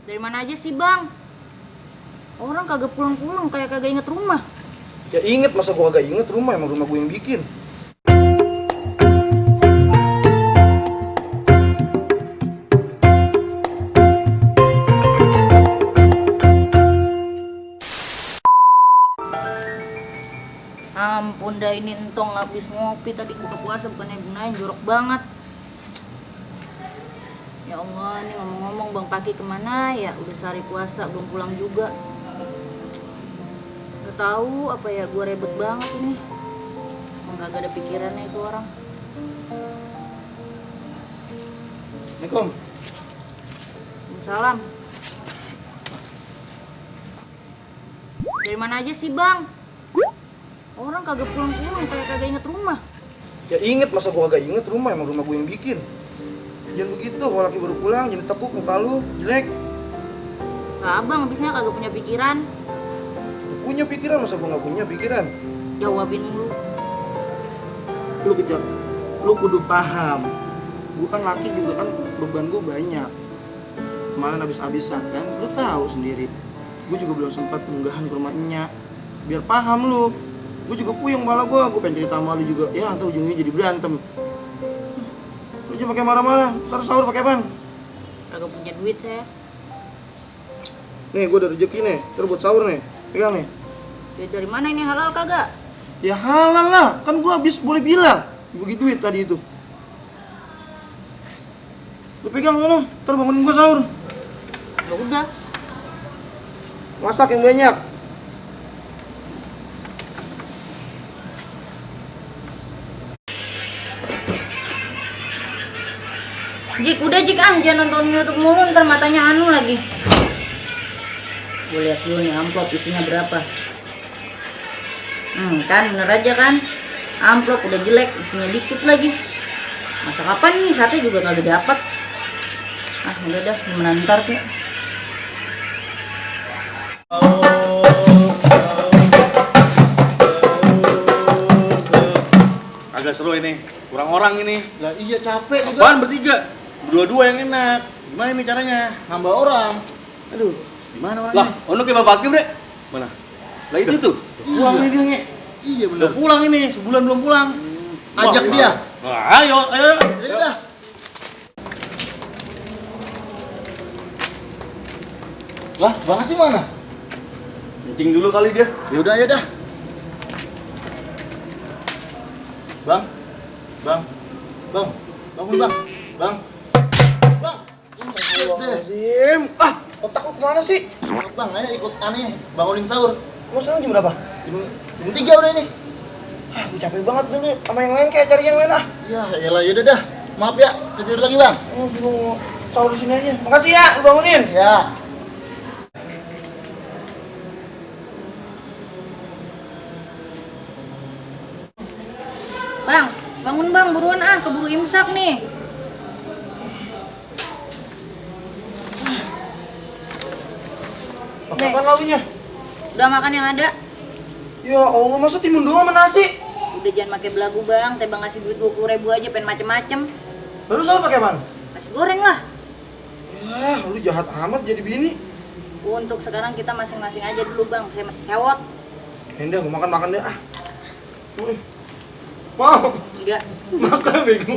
Dari mana aja sih bang? Orang kagak pulang-pulang kayak kagak inget rumah. Ya inget, masa gua kagak inget rumah, emang rumah gua yang bikin. Ampun dah, ini entong habis ngopi tadi buka puasa bukannya gunain, jorok banget. Ya Allah, nih ngomong-ngomong Bang Paki kemana ya? Udah sehari puasa belum pulang juga. Gak tahu apa ya, gue ribet banget ini. Emang gak ada pikirannya itu orang. Assalamualaikum. Salam. Dari mana aja sih bang? Orang kagak pulang-pulang kayak kagak inget rumah. Ya inget, masa gua kagak inget rumah, emang rumah gua yang bikin. Jangan begitu, kalau laki baru pulang jangan tekuk muka lu, jelek. Nah, abang habisnya kagak punya pikiran. Punya pikiran, masa gua nggak punya pikiran? Jawabin lu. Lu kejak, lu kudu paham. Gua kan laki juga kan, beban gua banyak. Kemarin habis-habisan kan, lu tahu sendiri. Gua juga belum sempat munggahan ke rumahnya. Biar paham lu. Gua juga puyeng kepala gua pengen cerita sama lu juga. Ya, ntar ujungnya jadi berantem. Lu jangan pakai marah-marah, ntar sahur pakai apaan? Kagak punya duit saya. Nih, gua ada rezeki nih, ntar buat sahur nih. Pegang nih. Duit dari mana ini, halal kagak? Ya halal lah, kan gua habis boleh bilang bagi duit tadi itu. Lu pegang lu, ntar bangunin gua sahur. Ya udah. Masak yang banyak. Jik, udah Jik jangan nonton YouTube mulu, ntar matanya anu lagi. Gue lihat dulu nih amplop isinya berapa. Kan bener aja kan. Amplop udah jelek, isinya dikit lagi. Masa kapan nih, sate juga kagak dapat. Ah udah dah, gimana ntar sih. Agak seru ini, kurang orang ini. Lah iya capek juga. Apaan bertiga? Berdua-dua yang enak. Gimana ini caranya? Nambah orang. Aduh, gimana orangnya? Lah, ono kayak Bapak Kim, Bre. Mana? Lah itu tuh. Pulang ini dia, Nge. Iya Udah pulang ini, sebulan belum pulang. Ajak dia. Wah, ayo. Ya udah. Lah, banget sih mana? Kencing dulu kali dia. Ya udah, ya dah. Bang. Bang. Bang. Bangun, Bang. Bang. Bang. Astagfirullahaladzim. Ah, otak lu kemana sih? Bang, ayo ikut aneh bangunin sahur. Mau sekarang jam berapa? Jam 3 udah ini. Ah, gue capek banget dulu sama yang lain, kayak cari yang lain ah. Ya, elah yaudah dah. Maaf ya, udah tidur lagi, Bang. Oh, mau sahur di sini aja. Makasih ya, lu bangunin. Ya. Bang, bangun bang, buruan keburu imsak nih. Pakai apaan lauknya? Udah makan yang ada. Ya Allah, masa timun doang sama nasi? Udah jangan pakai belagu bang, teh bang ngasih duit 20.000 aja pengen macem-macem. Lalu sahur pakai apaan? Nasi goreng lah. Ya, lu jahat amat jadi bini. Untuk sekarang kita masing-masing aja dulu bang, saya masih sewot. Indah, gue makan deh ah. Mau? Enggak. Makan bego.